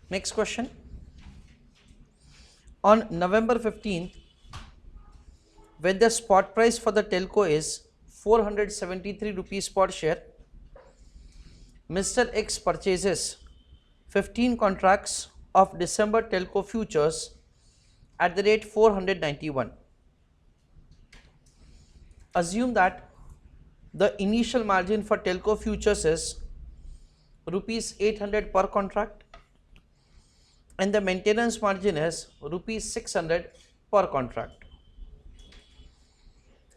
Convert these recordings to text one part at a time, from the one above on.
Next question. On November 15th, when the spot price for the telco is 473 rupees per share, Mr. X purchases 15 contracts of December Telco futures at the rate 491. Assume that the initial margin for telco futures is rupees 800 per contract and the maintenance margin is rupees 600 per contract.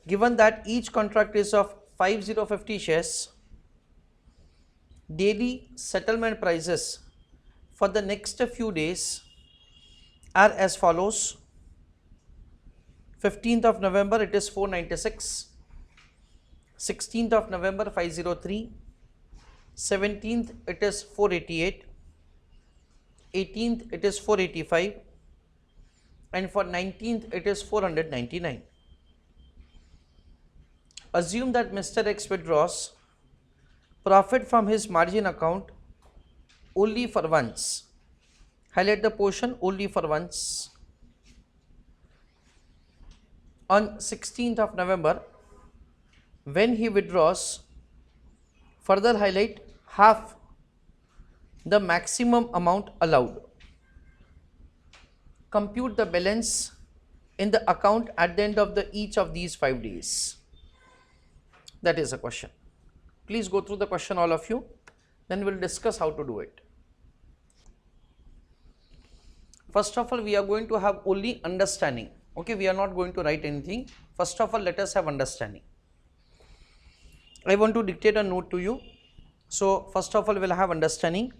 Given that each contract is of 5050 shares, daily settlement prices for the next few days are as follows. 15th of November it is 496, 16th of November 503, 17th it is 488, 18th it is 485, and for 19th it is 499. Assume that Mr. X withdraws profit from his margin account only for once. Highlight the portion only for once. On 16th of November, when he withdraws, further highlight half the maximum amount allowed. Compute the balance in the account at the end of each of these 5 days. That is a question. Please go through the question, all of you, then we will discuss how to do it. First of all, we are going to have only understanding. Okay, we are not going to write anything. First of all, let us have understanding. I want to dictate a note to you. So, first of all, we will have understanding.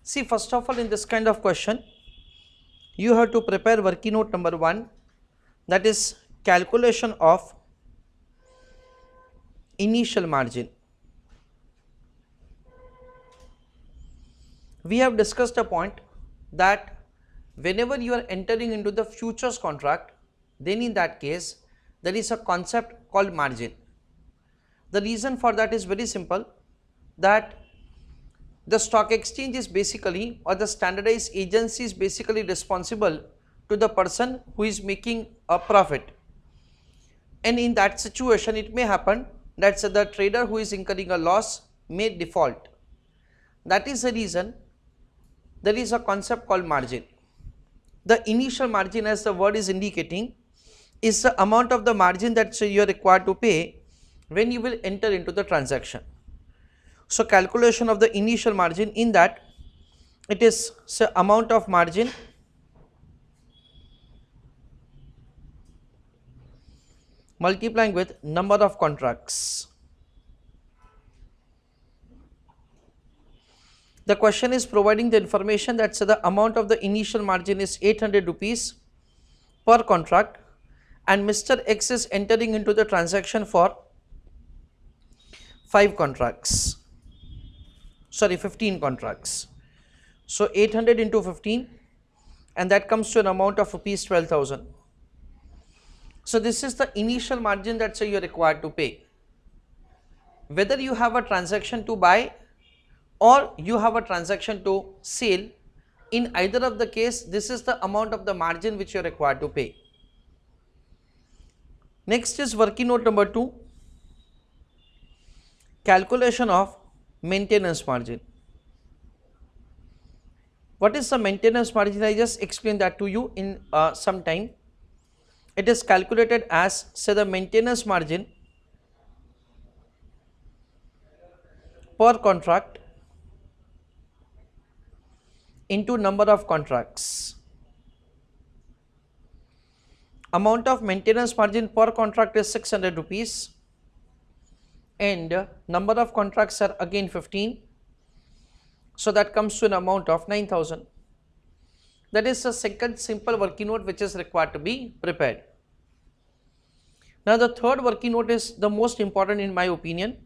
See, first of all, in this kind of question, you have to prepare working note number 1, that is calculation of initial margin. We have discussed a point that whenever you are entering into the futures contract, then in that case there is a concept called margin. The reason for that is very simple, that the stock exchange is basically, or the standardized agency is basically responsible to the person who is making a profit, and in that situation it may happen that the trader who is incurring a loss may default. That is the reason there is a concept called margin. The initial margin, as the word is indicating, is the amount of the margin that you are required to pay when you will enter into the transaction. So, calculation of the initial margin, in that it is amount of margin multiplying with number of contracts. The question is providing the information that the amount of the initial margin is 800 rupees per contract and Mr. X is entering into the transaction for 15 contracts. So, 800 into 15, and that comes to an amount of rupees 12,000. So, this is the initial margin that you are required to pay. Whether you have a transaction to buy or you have a transaction to sell, in either of the case, this is the amount of the margin which you are required to pay. Next is working note number 2, calculation of maintenance margin. What is the maintenance margin? I just explained that to you in some time. It is calculated as, say, the maintenance margin per contract into number of contracts. Amount of maintenance margin per contract is 600 rupees and number of contracts are again 15. So, that comes to an amount of 9,000. That is the second simple working note which is required to be prepared. Now, the third working note is the most important in my opinion.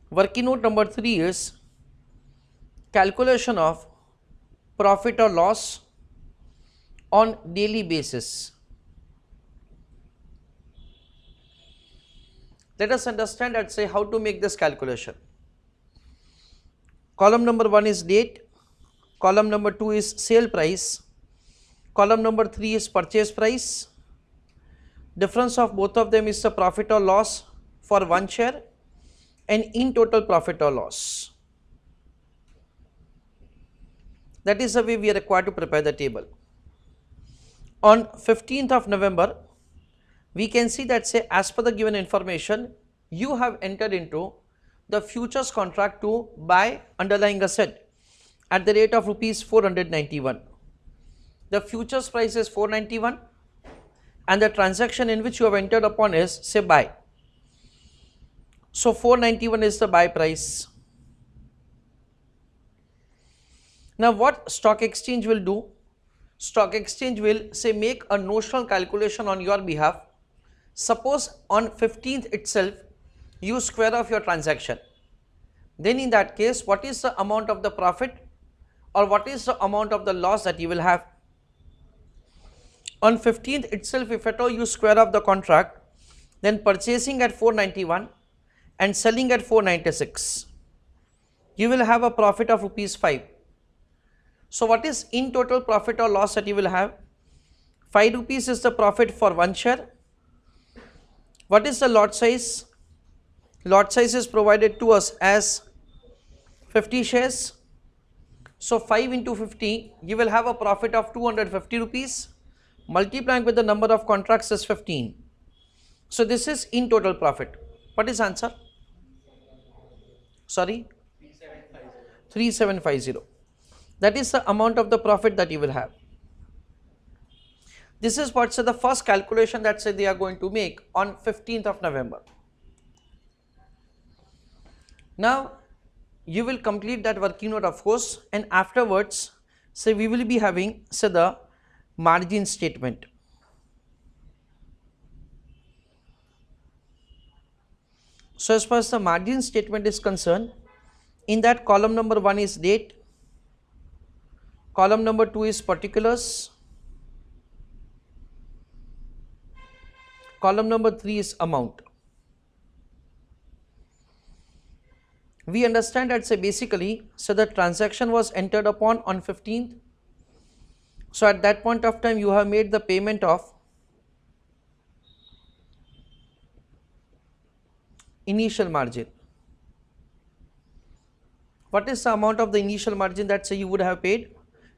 Working note number 3 is calculation of profit or loss on daily basis. Let us understand and say how to make this calculation. Column number 1 is date, column number 2 is sale price, column number 3 is purchase price. Difference of both of them is the profit or loss for one share and in total profit or loss. That is the way we are required to prepare the table. On 15th of November, we can see that, say, as per the given information, you have entered into the futures contract to buy underlying asset at the rate of rupees 491. The futures price is 491 and the transaction in which you have entered upon is, say, buy. So 491 is the buy price. Now what stock exchange will do? Stock exchange will, say, make a notional calculation on your behalf. Suppose on 15th itself you square off your transaction. Then in that case, what is the amount of the profit or what is the amount of the loss that you will have? On 15th itself, if at all you square off the contract, then purchasing at 491 and selling at 496, you will have a profit of rupees 5. So what is in total profit or loss that you will have? 5 rupees is the profit for one share. What is the lot size? Lot size is provided to us as 50 shares. So 5 into 50, you will have a profit of 250 rupees. Multiplying with the number of contracts is 15. So this is in total profit. What is answer? Sorry? 3750. That is the amount of the profit that you will have. This is what, say, the first calculation that, say, they are going to make on 15th of November. Now you will complete that working note, of course, and afterwards, say, we will be having, say, the margin statement. So as far as the margin statement is concerned, in that column number 1 is date, column number 2 is particulars, column number 3 is amount. We understand that, say, basically, so the transaction was entered upon on 15th. So at that point of time you have made the payment of initial margin. What is the amount of the initial margin that, say, you would have paid?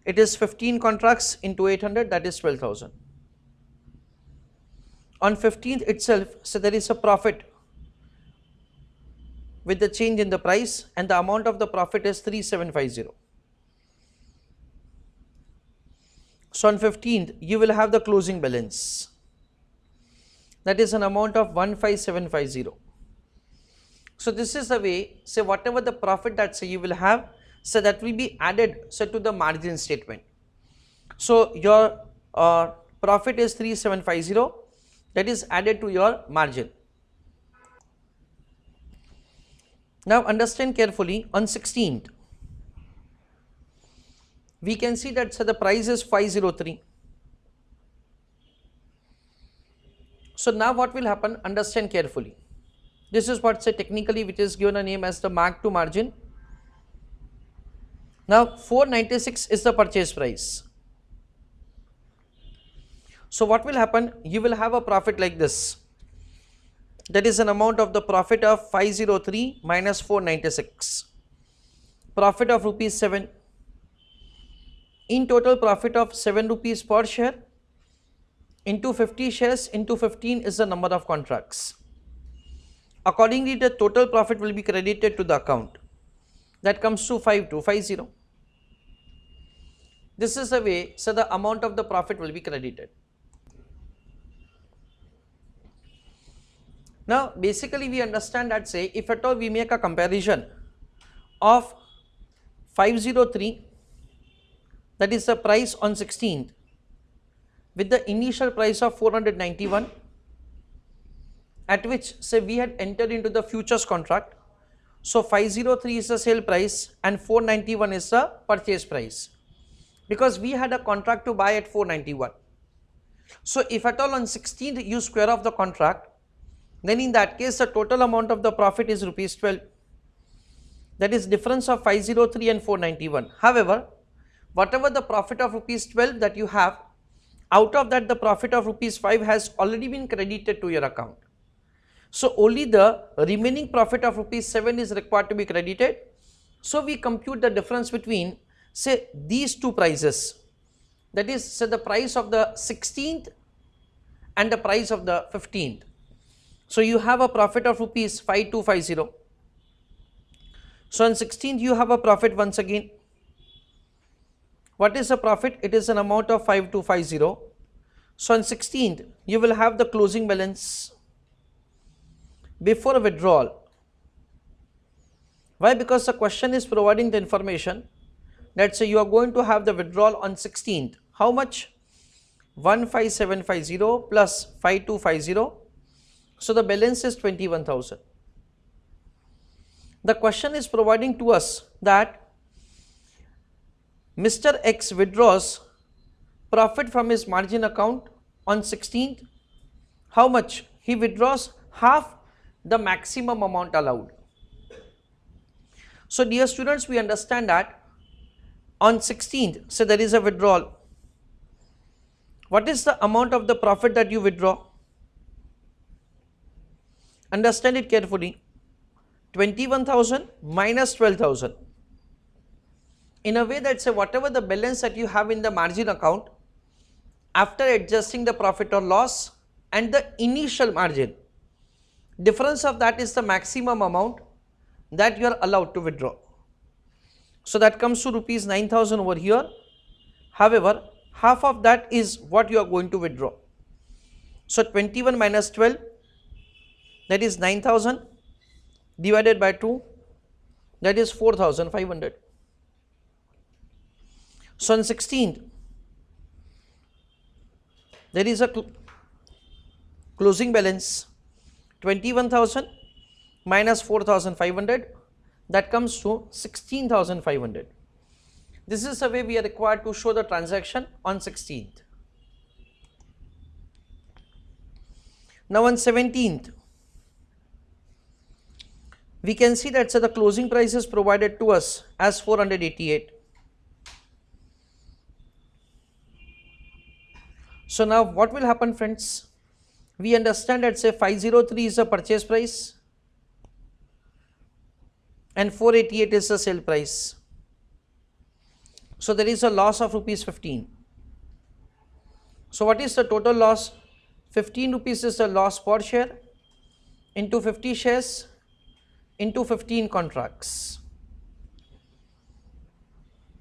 It is 15 contracts into 800, that is 12,000. On 15th itself, so there is a profit with the change in the price and the amount of the profit is 3750. So on 15th you will have the closing balance, that is an amount of 15750. So this is the way, say, whatever the profit that, say, you will have, so that will be added, say, to the margin statement. So your profit is 3750, that is added to your margin. Now understand carefully, on 16th we can see that, so the price is 503. So now what will happen? Understand carefully. This is what, say, technically which is given a name as the mark to margin. Now 496 is the purchase price. So what will happen? You will have a profit like this. That is an amount of the profit of 503 minus 496. Profit of rupees 7. In total profit of 7 rupees per share into 50 shares into 15 is the number of contracts. Accordingly, the total profit will be credited to the account. That comes to 5250. This is the way, so the amount of the profit will be credited. Now basically we understand that, say, if at all we make a comparison of 503, that is the price on 16th, with the initial price of 491, at which, say, we had entered into the futures contract. So 503 is the sale price and 491 is the purchase price, because we had a contract to buy at 491. So if at all on 16th you square off the contract, then in that case the total amount of the profit is rupees 12. That is difference of 503 and 491. However, whatever the profit of rupees 12 that you have, out of that the profit of rupees 5 has already been credited to your account. So only the remaining profit of rupees 7 is required to be credited. So we compute the difference between, say, these two prices, that is, say, the price of the 16th and the price of the 15th. So you have a profit of rupees 5250. So on 16th you have a profit once again. What is the profit? It is an amount of 5250. So on 16th you will have the closing balance before withdrawal. Why? Because the question is providing the information that say you are going to have the withdrawal on 16th. How much? 15750 plus 5250. So the balance is 21,000. The question is providing to us that Mr. X withdraws profit from his margin account on 16th. How much? He withdraws half the maximum amount allowed. So dear students, we understand that on 16th, so there is a withdrawal. What is the amount of the profit that you withdraw? Understand it carefully. 21,000 minus 12,000. In a way that say whatever the balance that you have in the margin account, after adjusting the profit or loss and the initial margin, difference of that is the maximum amount that you are allowed to withdraw. So that comes to rupees 9,000 over here. However, half of that is what you are going to withdraw. So 21 minus 12, that is 9,000 divided by 2, that is 4,500. So on 16th, there is a closing balance 21,000 minus 4,500, that comes to 16,500. This is the way we are required to show the transaction on 16th. Now on 17th, we can see that the closing price is provided to us as 488. So now what will happen, friends? We understand that say 503 is the purchase price and 488 is the sale price. So there is a loss of rupees 15. So what is the total loss? 15 rupees is the loss per share into 50 shares into 15 contracts.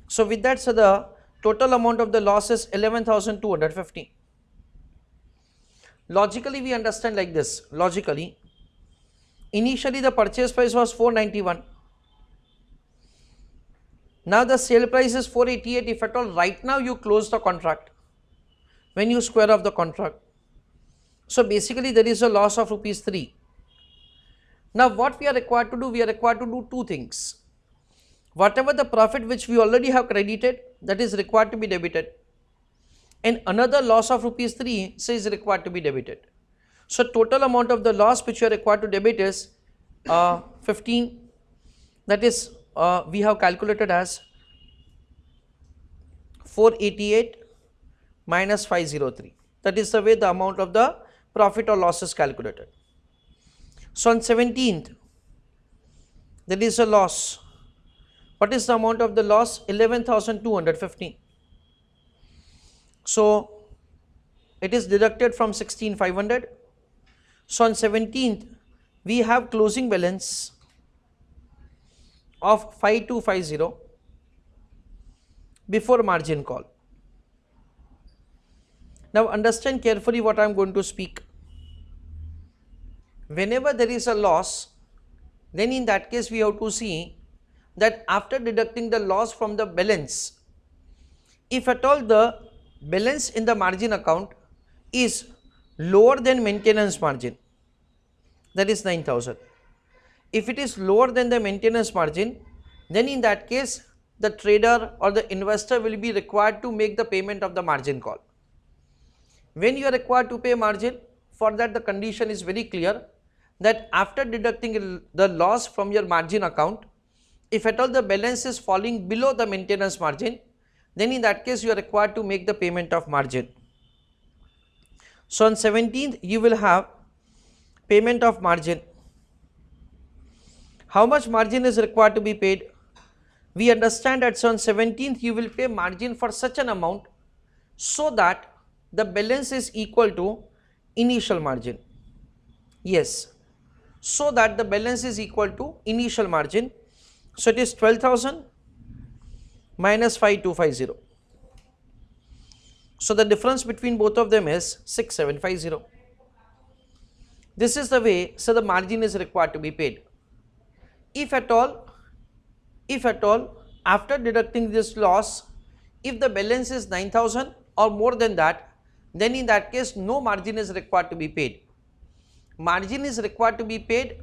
So with that, so the total amount of the loss is 11,250. Logically we understand like this. Logically, initially the purchase price was 491. Now the sale price is 488. If at all right now you close the contract, when you square off the contract, so basically there is a loss of rupees 3. Now what we are required to do? We are required to do two things. Whatever the profit which we already have credited, that is required to be debited, and another loss of rupees 3 is required to be debited. So total amount of the loss which you are required to debit is 15. That is we have calculated as 488 minus 503. That is the way the amount of the profit or loss is calculated. So on 17th, there is a loss. What is the amount of the loss? 11,250. So it is deducted from 16,500. So on 17th, we have closing balance of 5250 before margin call. Now understand carefully what I am going to speak. Whenever there is a loss, then in that case we have to see that after deducting the loss from the balance, if at all the balance in the margin account is lower than maintenance margin, that is 9,000. If it is lower than the maintenance margin, then in that case the trader or the investor will be required to make the payment of the margin call. When you are required to pay margin, for that the condition is very clear that after deducting the loss from your margin account, if at all the balance is falling below the maintenance margin, then in that case you are required to make the payment of margin. So on 17th you will have payment of margin. How much margin is required to be paid? We understand that on 17th you will pay margin for such an amount so that the balance is equal to initial margin. Yes, so that the balance is equal to initial margin. So it is 12,000 minus 5250. So the difference between both of them is 6750. This is the way, so the margin is required to be paid. If at all, after deducting this loss, if the balance is 9,000 or more than that, then in that case no margin is required to be paid. Margin is required to be paid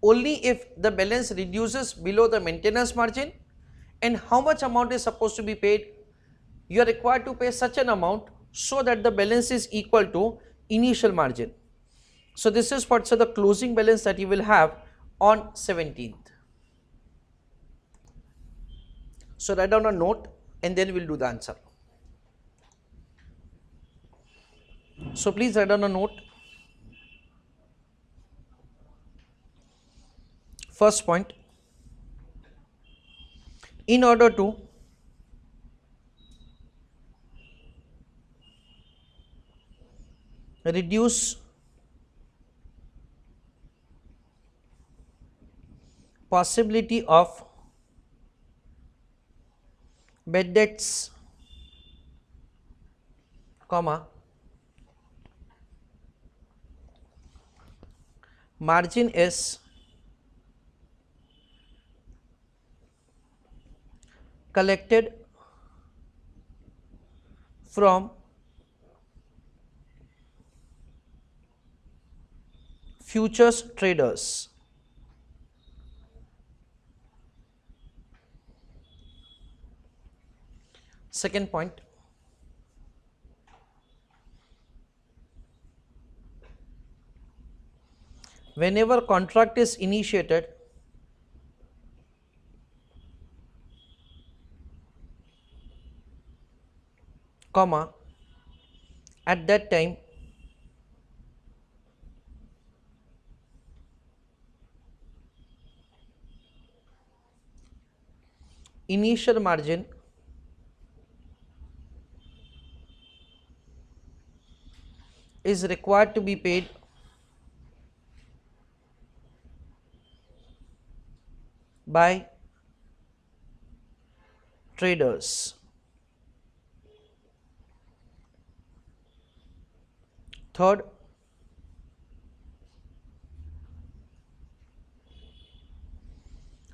only if the balance reduces below the maintenance margin. And how much amount is supposed to be paid? You are required to pay such an amount so that the balance is equal to initial margin. So this is what's the closing balance that you will have on 17th. So write down a note and then we'll do the answer. So please write down a note. First point, in order to reduce possibility of bad debts, comma, margin is collected from futures traders. Second point, whenever contract is initiated, comma, at that time initial margin is required to be paid by traders. Third,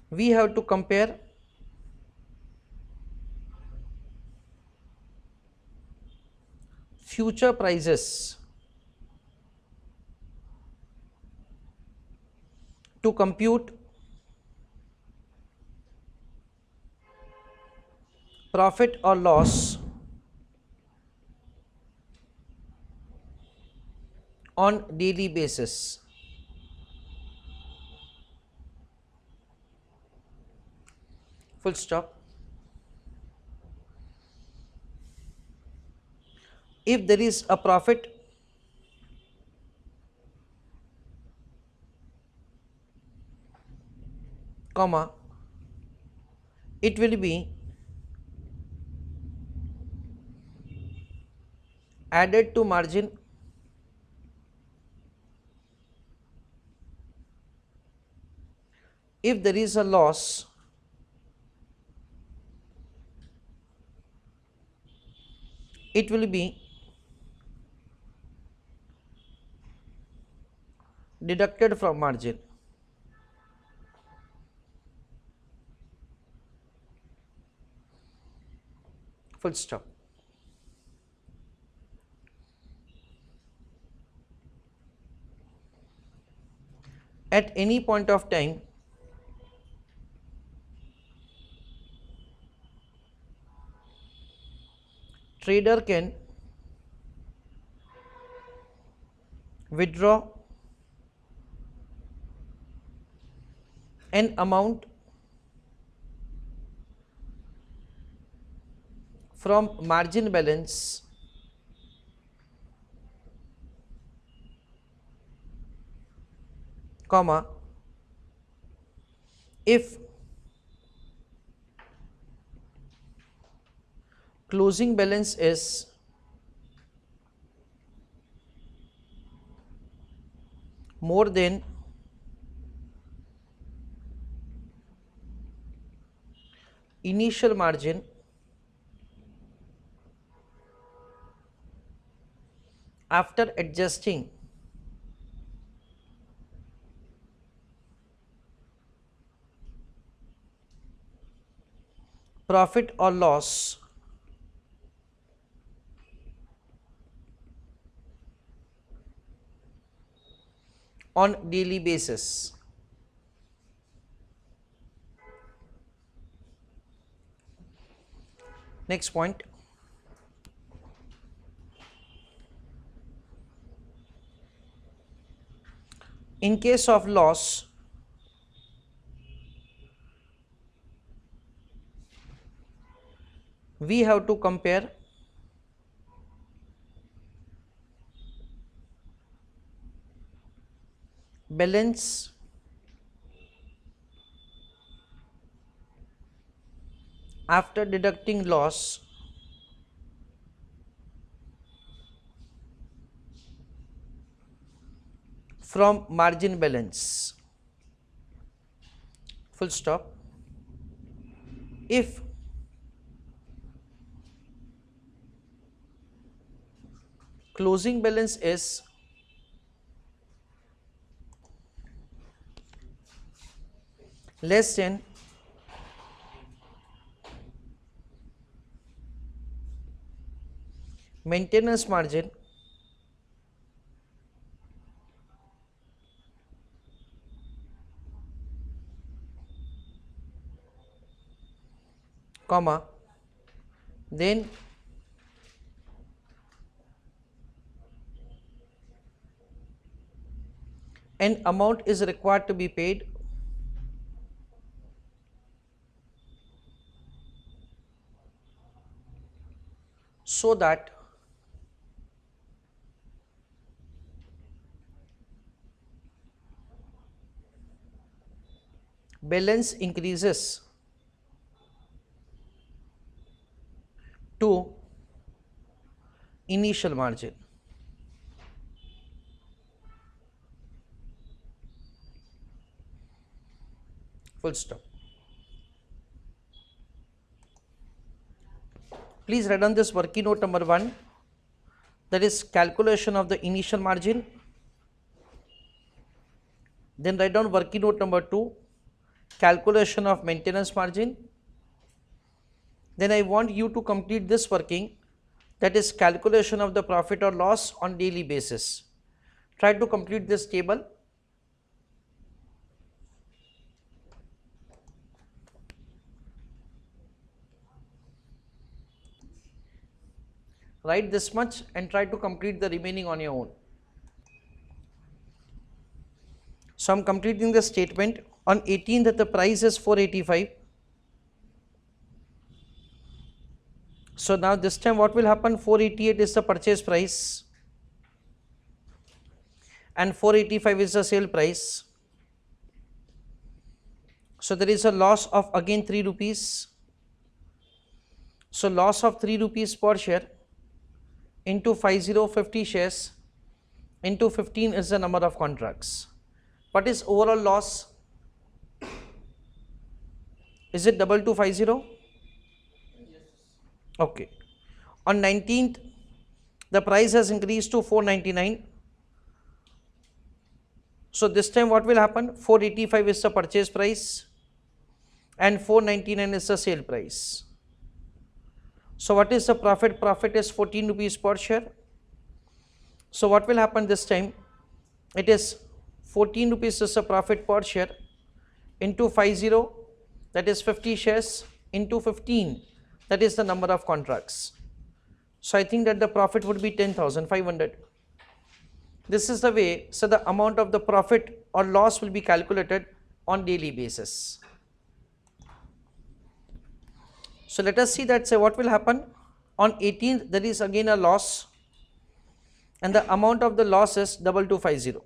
we have to compare future prices to compute profit or loss on daily basis. Full stop. If there is a profit, comma, it will be added to margin if there is a loss, it will be deducted from margin. Full stop. At any point of time, trader can withdraw an amount from margin balance comma if closing balance is more than initial margin after adjusting profit or loss on daily basis. Next point, in case of loss, we have to compare balance after deducting loss from margin balance, full stop. If closing balance is less than maintenance margin, comma, then an amount is required to be paid so that balance increases to initial margin. Full stop. Please write down this working note number 1, that is calculation of the initial margin. Then write down working note number 2, calculation of maintenance margin. Then I want you to complete this working, that is calculation of the profit or loss on daily basis. Try to complete this table. Write this much and try to complete the remaining on your own. So I am completing the statement. On 18th the price is 485. So now this time what will happen, 488 is the purchase price and 485 is the sale price. So there is a loss of again 3 rupees. So loss of 3 rupees per share into 50 shares into 15 is the number of contracts. What is overall loss? Is it 2250? Okay. On 19th, the price has increased to 499. So this time what will happen? 485 is the purchase price and 499 is the sale price. So what is the profit? Profit is 14 rupees per share. So what will happen this time? It is 14 rupees is the profit per share into 50, that is 50 shares, into 15, that is the number of contracts. So I think that the profit would be 10,500. This is the way, so the amount of the profit or loss will be calculated on daily basis. So let us see that, say what will happen. On 18th there is again a loss, and the amount of the loss is 2250.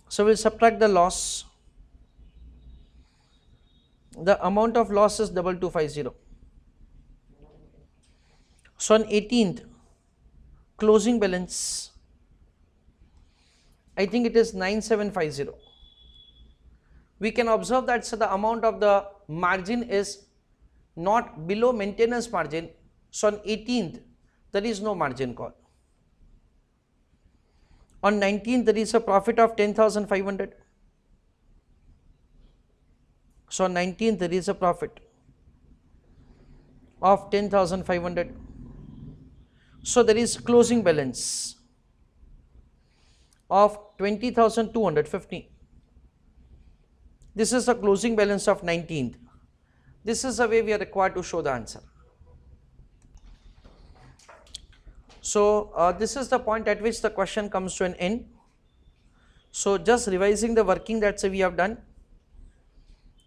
So we'll subtract the loss. The amount of loss is 2250. So on 18th, closing balance, I think it is 9750. We can observe that so the amount of the margin is not below maintenance margin. So on 18th there is no margin call. On 19th there is a profit of 10,500. So on 19th there is a profit of 10,500. So there is closing balance of 20,250. This is the closing balance of 19th. This is the way we are required to show the answer. So this is the point at which the question comes to an end. So just revising the working that we have done.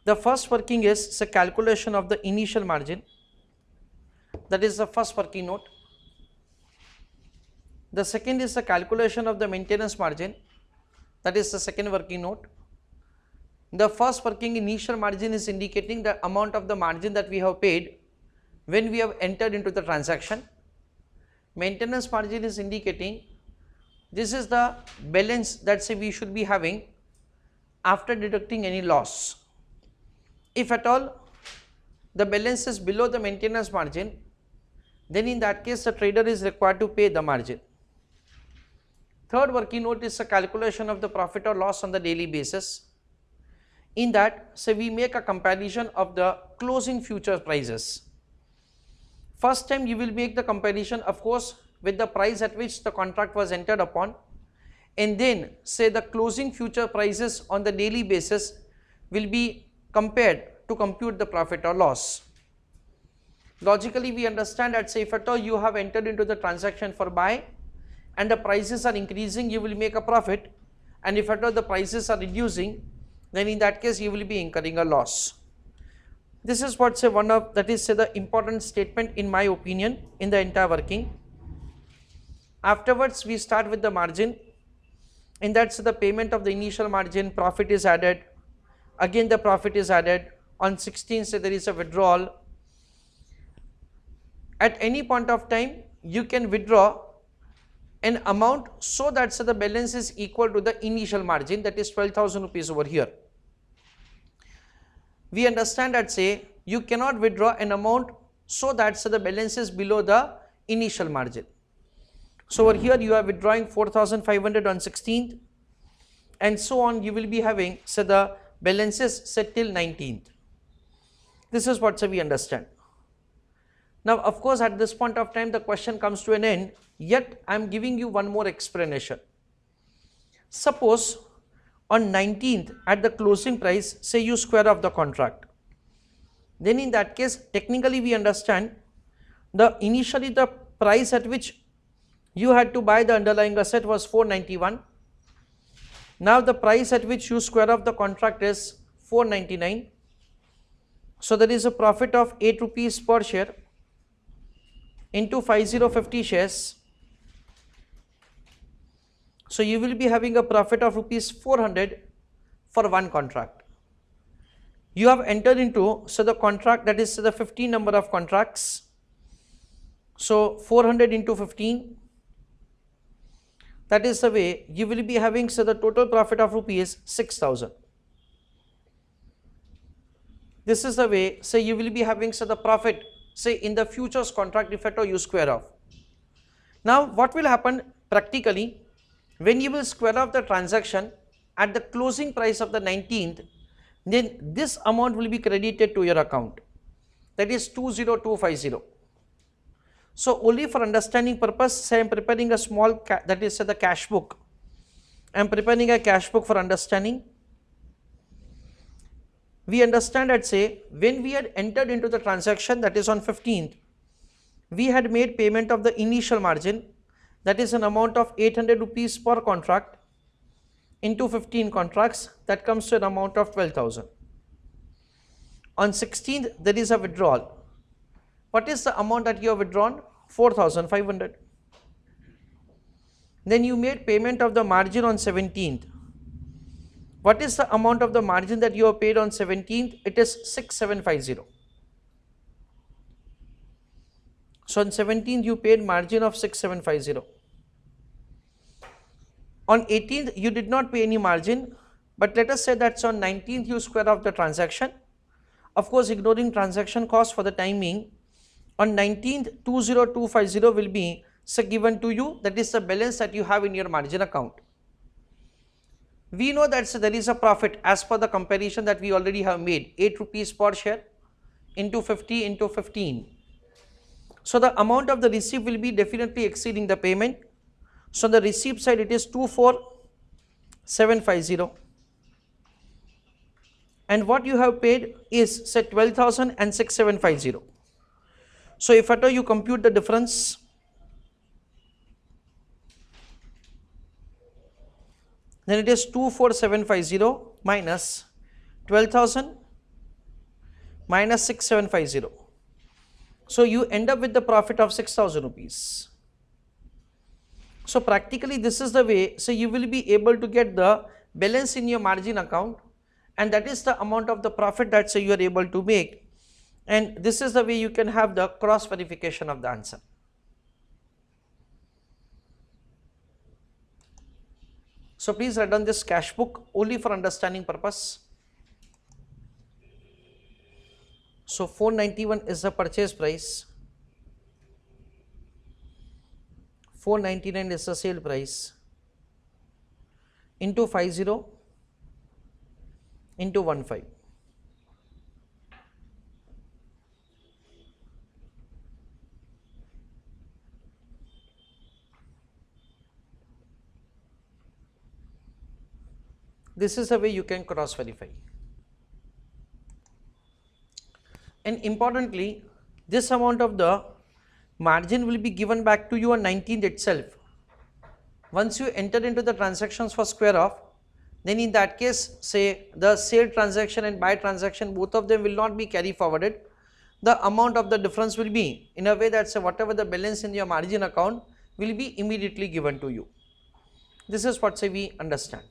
The first working is the calculation of the initial margin. That is the first working note. The second is the calculation of the maintenance margin. That is the second working note. The first working initial margin is indicating the amount of the margin that we have paid when we have entered into the transaction. Maintenance margin is indicating this is the balance that we should be having after deducting any loss. If at all the balance is below the maintenance margin, then in that case the trader is required to pay the margin. Third working note is the calculation of the profit or loss on the daily basis. In that, we make a comparison of the closing future prices. First time you will make the comparison, of course, with the price at which the contract was entered upon, and then say the closing future prices on the daily basis will be compared to compute the profit or loss. Logically we understand that say if at all you have entered into the transaction for buy and the prices are increasing, you will make a profit, and if at all the prices are reducing, then in that case you will be incurring a loss. This is what one of that is the important statement in my opinion in the entire working. Afterwards we start with the margin. In that the payment of the initial margin, profit is added, again the profit is added. On 16th there is a withdrawal. At any point of time you can withdraw an amount so that the balance is equal to the initial margin, that is 12,000 rupees over here. We understand that you cannot withdraw an amount so that the balance is below the initial margin. So over here you are withdrawing 4,500 on 16th, and so on you will be having the balances set till 19th. This is what we understand. Now of course at this point of time the question comes to an end, yet I am giving you one more explanation. Suppose on 19th at the closing price, say you square off the contract, then in that case technically we understand the initially the price at which you had to buy the underlying asset was 491. Now the price at which you square off the contract is 499. So there is a profit of 8 rupees per share into 5050 shares. So you will be having a profit of rupees 400 for one contract. You have entered into the contract, that is the 15 number of contracts. So 400 into 15, that is the way you will be having the total profit of rupees 6,000. This is the way you will be having the profit in the futures contract if at all you square off. Now what will happen practically when you will square off the transaction at the closing price of the 19th, then this amount will be credited to your account, that is 20250. So only for understanding purpose I am preparing a small that is the cash book. I am preparing a cash book for understanding. We understand that when we had entered into the transaction, that is on 15th, we had made payment of the initial margin, that is an amount of 800 rupees per contract into 15 contracts, that comes to an amount of 12,000. On 16th there is a withdrawal. What is the amount that you have withdrawn? 4,500. Then you made payment of the margin on 17th. What is the amount of the margin that you have paid on 17th? It is 6750. So on 17th you paid margin of 6750. On 18th you did not pay any margin, but let us say that on 19th you square off the transaction. Of course, ignoring transaction cost for the time being, on 19th 20250 will be given to you, that is the balance that you have in your margin account. We know that there is a profit as per the comparison that we already have made, 8 rupees per share into 50 into 15. So the amount of the receipt will be definitely exceeding the payment. So on the receipt side it is 24750, and what you have paid is say 12,000 and 6750. So if at all you compute the difference, then it is 24750 minus 12,000 minus 6750. So you end up with the profit of 6,000 rupees. So practically this is the way, so you will be able to get the balance in your margin account, and that is the amount of the profit that you are able to make, and this is the way you can have the cross verification of the answer. So please write down this cash book only for understanding purpose. So 491 is the purchase price, 499 is the sale price, into 50 into 15. This is the way you can cross verify. And importantly, this amount of the margin will be given back to you on 19th itself. Once you enter into the transactions for square off, then in that case, say the sale transaction and buy transaction, both of them will not be carry forwarded. The amount of the difference will be in a way that say whatever the balance in your margin account will be immediately given to you. This is what we understand.